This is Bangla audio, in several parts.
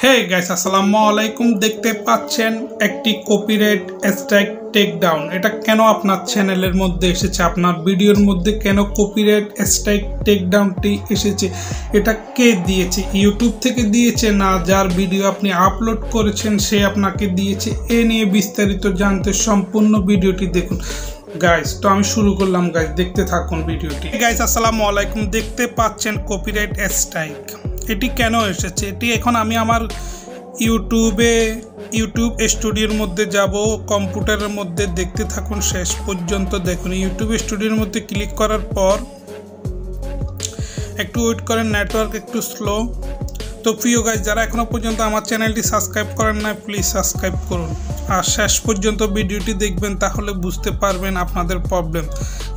हे गाइस আসসালামু আলাইকুম দেখতে পাচ্ছেন একটি কপিরাইট স্ট্রাইক টেক ডাউন। এটা কেন আপনার চ্যানেলের মধ্যে এসেছে, আপনার ভিডিওর মধ্যে কেন কপিরাইট স্ট্রাইক টেক ডাউনটি এসেছে, এটা কে দিয়েছে? ইউটিউব থেকে দিয়েছে না যার ভিডিও আপনি আপলোড করেছেন সে আপনাকে দিয়েছে? এ নিয়ে বিস্তারিত জানতে সম্পূর্ণ ভিডিওটি দেখুন গাইস। তো আমি শুরু করলাম গাইস, দেখতে থাকুন ভিডিওটি। গাইস আসসালামু আলাইকুম দেখতে পাচ্ছেন কপিরাইট স্ট্রাইক। এটি কেন এসেছে? এটি এখন আমি আমার ইউটিউব স্টুডিওর মধ্যে যাব, কম্পিউটারের মধ্যে দেখতে থাকুন শেষ পর্যন্ত দেখুন। ইউটিউব স্টুডিওর মধ্যে ক্লিক করার পর একটু ওয়েট করেন, নেটওয়ার্ক একটু স্লো। তো প্রিয় গাইস, যারা এখনো পর্যন্ত আমার চ্যানেলটি সাবস্ক্রাইব করেন না প্লিজ সাবস্ক্রাইব করুন আর শেষ পর্যন্ত ভিডিওটি দেখবেন, তাহলে বুঝতে পারবেন আপনাদের প্রবলেম।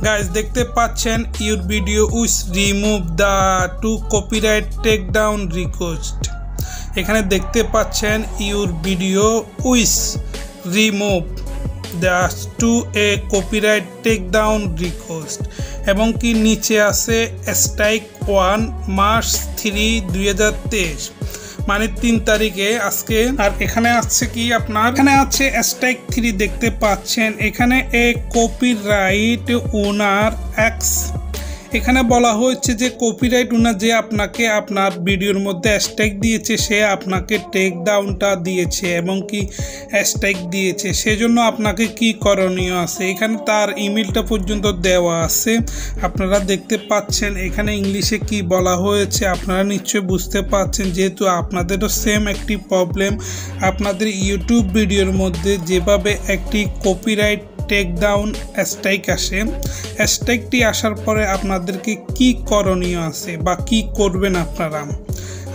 গাইস দেখতে পাচ্ছেন your video was removed due to copyright take down request. এখানে দেখতে পাচ্ছেন your video was removed due to a copyright take down request এবং কি নিচে আছে স্ট্রাইক 1 মার্চ 3, 2023 মানে 3 তারিখে আজকে। আর এখানে আছে কি আপনার, এখানে আছে স্ট্রাইক 3 দেখতে পাচ্ছেন। এখানে এ কপিরাইট ওনার এক্স, এখানে বলা হয়েছে যে কপিরাইট ওনার যে আপনাকে আপনার ভিডিওর মধ্যে স্ট্রাইক দিয়েছে সে আপনাকে টেক ডাউনটা দিয়েছে এবং কি স্ট্রাইক দিয়েছে, সেজন্য আপনাকে কি করণীয় আছে এখানে তার ইমেলটা পর্যন্ত দেওয়া আছে, আপনারা দেখতে পাচ্ছেন। এখানে ইংলিশে কি বলা হয়েছে আপনারা নিশ্চয়ই বুঝতে পাচ্ছেন, যেহেতু আপনাদেরও সেম একটি প্রবলেম। আপনাদের ইউটিউব ভিডিওর মধ্যে যেভাবে একটি কপিরাইট টেক ডাউন স্ট্রাইক আসে, স্ট্রাইকটি আসার পরে আপনাদেরকে কি করণীয় আছে বা কি করবেন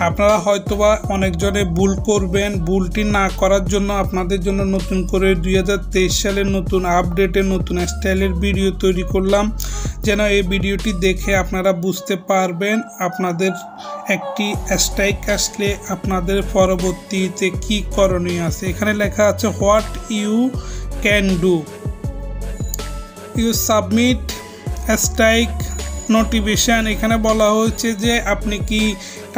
আপনারা হয়তোবা অনেকজনে ভুল করবেন। ভুলটি না করার জন্য আপনাদের জন্য নতুন করে 2023 সালের নতুন আপডেটের নতুন স্টাইলের ভিডিও তৈরি করলাম, যেন এই ভিডিওটি দেখে আপনারা বুঝতে পারবেন আপনাদের একটি স্ট্রাইক আসলে আপনাদের পরবর্তীতে কি করণীয় আছে। এখানে লেখা আছে what you can do, you submit strike notification. এখানে বলা হয়েছে যে আপনি কি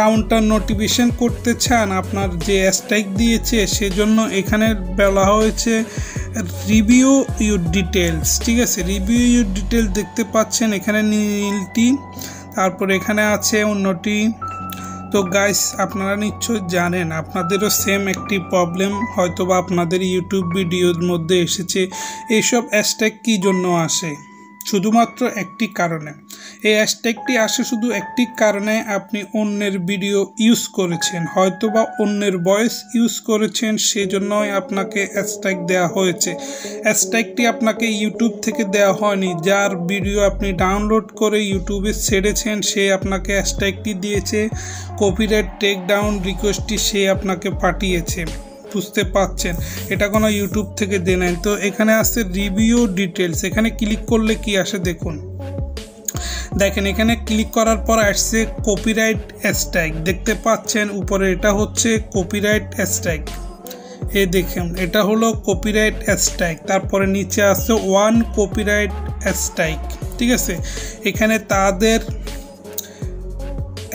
কাউন্টার নোটিফিকেশন করতে চান আপনার যে স্ট্রাইক দিয়েছে, সেজন্য এখানে বলা হয়েছে রিভিউ ইউর ডিটেলস। ঠিক আছে, রিভিউ ইউর ডিটেলস দেখতে পাচ্ছেন এখানে নীলটি, তারপর এখানে আছে অন্যটি। তো গাইস আপনারা নিশ্চয় জানেন আপনাদেরও সেম একটি প্রবলেম হয়তোবা আপনাদের ইউটিউব ভিডিওর মধ্যে এসেছে। এইসব স্ট্রাইক কী জন্য আসে? শুধুমাত্র একটি কারণে। এই স্ট্রাইকটি আসে শুধু একটি কারণে, আপনি অন্যের ভিডিও ইউজ করেছেন, হয়তোবা অন্যের ভয়েস ইউজ করেছেন, সেজন্যই আপনাকে স্ট্রাইক দেওয়া হয়েছে। স্ট্রাইকটি আপনাকে ইউটিউব থেকে দেওয়া হয়নি, যার ভিডিও আপনি ডাউনলোড করে ইউটিউবে ছেড়েছেন সে আপনাকে স্ট্রাইকটি দিয়েছে, কপিরাইট টেক ডাউন রিকোয়েস্টটি সে আপনাকে পাঠিয়েছে। বুঝতে পাচ্ছেন, এটা কোনো ইউটিউব থেকে দেয় নাই। তো এখানে আছে রিভিউ ডিটেলস, এখানে ক্লিক করলে কি আসে দেখুন। দেখেন এখানে ক্লিক করার পর আসছে কপিরাইট স্ট্রাইক, দেখতে পাচ্ছেন উপরে এটা হচ্ছে কপিরাইট স্ট্রাইক। এই দেখেন এটা হলো কপিরাইট স্ট্রাইক, তারপরে নিচে আছে 1 কপিরাইট স্ট্রাইক। ঠিক আছে, এখানে তাদের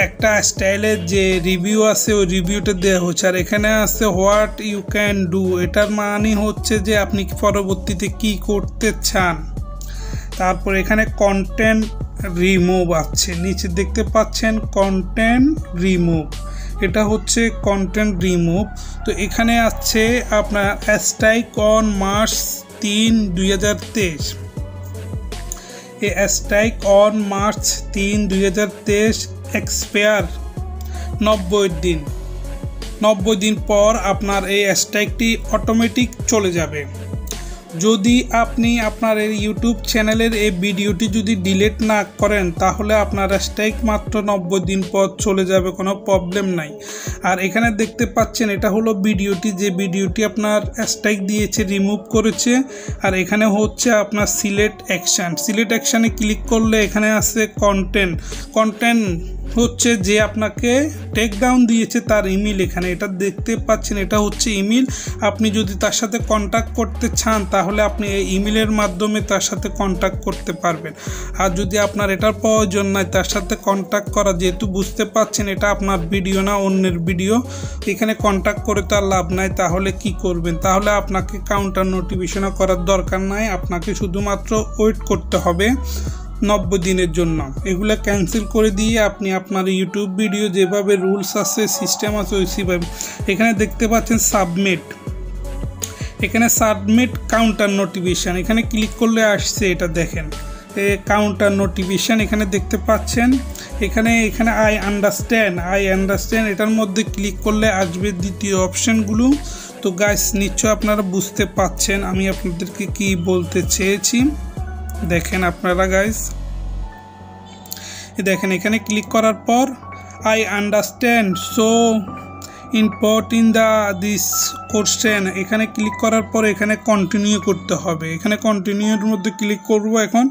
একটা স্টাইলের যে রিভিউ আছে ওই রিভিউটা দেওয়া হচ্ছে। আর এখানে আছে হোয়াট ইউ ক্যান ডু, এটার মানে হচ্ছে যে আপনি পরবর্তীতে কি করতে চান। তারপর এখানে কন্টেন্ট রিমুভ আছে, নিচে দেখতে পাচ্ছেন কন্টেন্ট রিমুভ, এটা হচ্ছে কন্টেন্ট রিমুভ। তো এখানে আছে আপনার স্ট্রাইক অন মার্চ 3, 2023। এই স্ট্রাইক অন মার্চ 3, 2023 এক্সপায়ার 90 দিন পর আপনার এই স্ট্রাইকটি অটোমেটিক চলে যাবে। যদি আপনি আপনার এই ইউটিউব চ্যানেলের এই ভিডিওটি যদি ডিলিট না করেন তাহলে আপনার স্ট্রাইক মাত্র 90 দিন পর চলে যাবে, কোনো প্রবলেম নাই। আর এখানে দেখতে পাচ্ছেন এটা হলো ভিডিওটি, যে ভিডিওটি আপনার স্ট্রাইক দিয়েছে রিমুভ করেছে। আর এখানে হচ্ছে আপনার সিলেক্ট অ্যাকশানে ক্লিক করলে এখানে আছে কন্টেন্ট হচ্ছে যে আপনাকে টেক ডাউন দিয়েছে তার ইমেল, এখানে এটা দেখতে পাচ্ছেন, এটা হচ্ছে ইমেল। আপনি যদি তার সাথে কন্ট্যাক্ট করতে চান তাহলে আপনি এই ইমেলের মাধ্যমে তার সাথে কন্ট্যাক্ট করতে পারবেন। আর যদি আপনার এটার প্রয়োজন নাই তার সাথে কন্ট্যাক্ট করা, যেহেতু বুঝতে পাচ্ছেন এটা আপনার ভিডিও না অন্যের ভিডিও, এখানে কন্ট্যাক্ট করে তো আর লাভ নাই, তাহলে কি করবেন? তাহলে আপনাকে কাউন্টার নোটিফিকেশনও করার দরকার নাই, আপনাকে শুধুমাত্র ওয়েট করতে হবে 90 দিনের জন্য। এগুলো ক্যান্সেল করে দিয়ে আপনি আপনার ইউটিউব ভিডিও যেভাবে রুলস আছে সিস্টেম আছে ওইভাবে এখানে দেখতে পাচ্ছেন সাবমিট, এখানে সাবমিট কাউন্টার নোটিফিকেশান, এখানে ক্লিক করলে আসছে, এটা দেখেন কাউন্টার নোটিফিকেশান এখানে দেখতে পাচ্ছেন। এখানে আই আন্ডারস্ট্যান্ড এটার মধ্যে ক্লিক করলে আসবে দ্বিতীয় অপশানগুলো। তো গাইস নিশ্চয় আপনারা বুঝতে পাচ্ছেন আমি আপনাদেরকে কি বলতে চেয়েছি। দেখেন আপনারা গাইস, দেখেন এখানে ক্লিক করার পর I understand so import in this question, এখানে ক্লিক করার পর এখানে কন্টিনিউ করতে হবে। এখানে কন্টিনিউর মধ্যে ক্লিক করব। এখন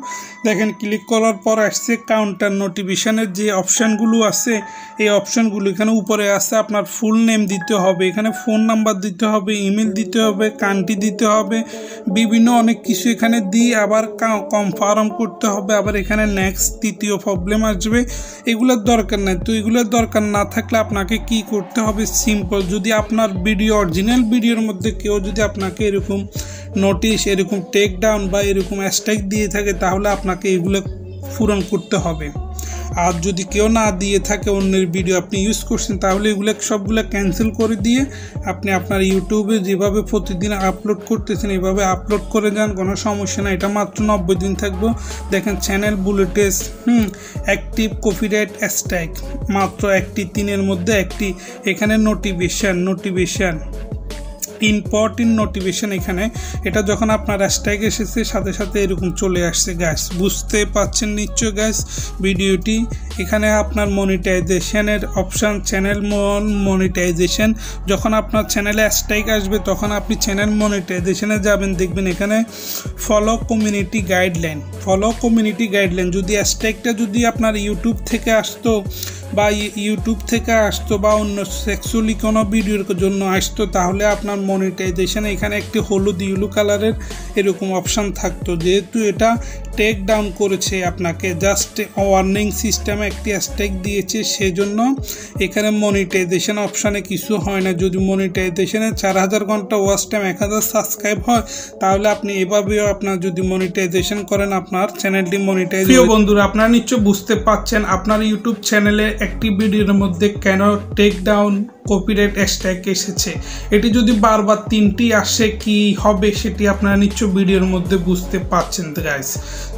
দেখেন ক্লিক করার পর আসছে কাউন্টার নোটিফিকেশনের যে অপশানগুলো আছে, এই অপশানগুলো এখানে উপরে আছে। আপনার ফুল নেম দিতে হবে, এখানে ফোন নাম্বার দিতে হবে, ইমেল দিতে হবে, কান্ট্রি দিতে হবে, বিভিন্ন অনেক কিছু এখানে দিয়ে আবার কনফার্ম করতে হবে। আবার এখানে নেক্সট তৃতীয় প্রবলেম আসবে, এগুলোর দরকার নাই। তো এগুলোর দরকার না থাকলে আপনাকে কি করতে হবে? সিম্পল, যদি আপনার ভিডিও অরিজিনাল ভিডিওর মধ্যে কেউ যদি আপনাকে এরকম নোটিশ, এরকম টেক ডাউন বা এরকম হ্যাশট্যাগ দিয়ে থাকে তাহলে আপনাকে এগুলো পূরণ করতে হবে। আর যদি কেউ না দিয়ে থাকে অন্যের ভিডিও আপনি ইউজ করছেন তাহলে এগুলো সবগুলো ক্যান্সেল করে দিয়ে আপনি আপনার ইউটিউবে যেভাবে প্রতিদিন আপলোড করতেছেন এভাবে আপলোড করে যান, কোনো সমস্যা না। এটা মাত্র 90 দিন থাকবো। দেখেন চ্যানেল বুলেটেস অ্যাক্টিভ কপিরাইট হ্যাশট্যাগ মাত্র একটি, 3-এর মধ্যে একটি। এখানে নোটিফিকেশান ইম্পর্টেন্ট নোটিফিকেশান, এখানে এটা যখন আপনার হ্যাশট্যাগ এসেছে সাথে সাথে এরকম চলে আসছে। গাইস বুঝতে পাচ্ছেন নিশ্চয় গাইস ভিডিওটি। এখানে আপনার মনিটাইজেশনের অপশান, চ্যানেল মনিটাইজেশন, যখন আপনার চ্যানেলে হ্যাশট্যাগ আসবে তখন আপনি চ্যানেল মনিটাইজেশনে যাবেন, দেখবেন এখানে ফলো কমিউনিটি গাইডলাইন। যদি হ্যাশট্যাগটা যদি আপনার ইউটিউব থেকে আসতো বা অন্য সেক্সুয়ালি কোনো ভিডিওর জন্য আসতো তাহলে আপনার মনিটাইজেশন এখানে একটি হলুদ ইয়েলো কালারের এরকম অপশান থাকতো। যেহেতু এটা টেক ডাউন করেছে, আপনাকে জাস্ট ওয়ার্নিং সিস্টেমে একটি হ্যাশট্যাগ দিয়েছে, সেজন্য এখানে মনিটাইজেশন অপশানে কিছু হয় না। যদি মনিটাইজেশনে 4000 ঘন্টা ওয়াচ টাইম 1000 সাবস্ক্রাইব হয় তাহলে আপনি এভাবেও আপনার যদি মনিটাইজেশন করেন আপনার চ্যানেলটি মনিটাইজ। প্রিয় বন্ধুরা, আপনারা নিশ্চয় বুঝতে পাচ্ছেন আপনার ইউটিউব চ্যানেলে একটি ভিডিওর মধ্যে কেন টেক ডাউন কপিরাইট হ্যাশট্যাগ এসেছে। এটি যদি বারবার 3টি আসে কি হবে সেটি আপনারা নিশ্চয় ভিডিওর মধ্যে বুঝতে পাচ্ছেন গাইস।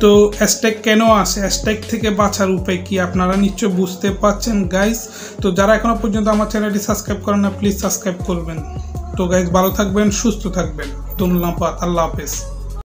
তো হ্যাশট্যাগ কেন আসে, হ্যাশট্যাগ থেকে বাঁচার উপায় কি আপনারা নিশ্চয় বুঝতে পাচ্ছেন গাইস। তো যারা এখনো পর্যন্ত আমার চ্যানেলটি সাবস্ক্রাইব করেন না প্লিজ সাবস্ক্রাইব করবেন। তো গাইস ভালো থাকবেন, সুস্থ থাকবেন, ধন্যবাদ, আল্লাহ হাফেজ।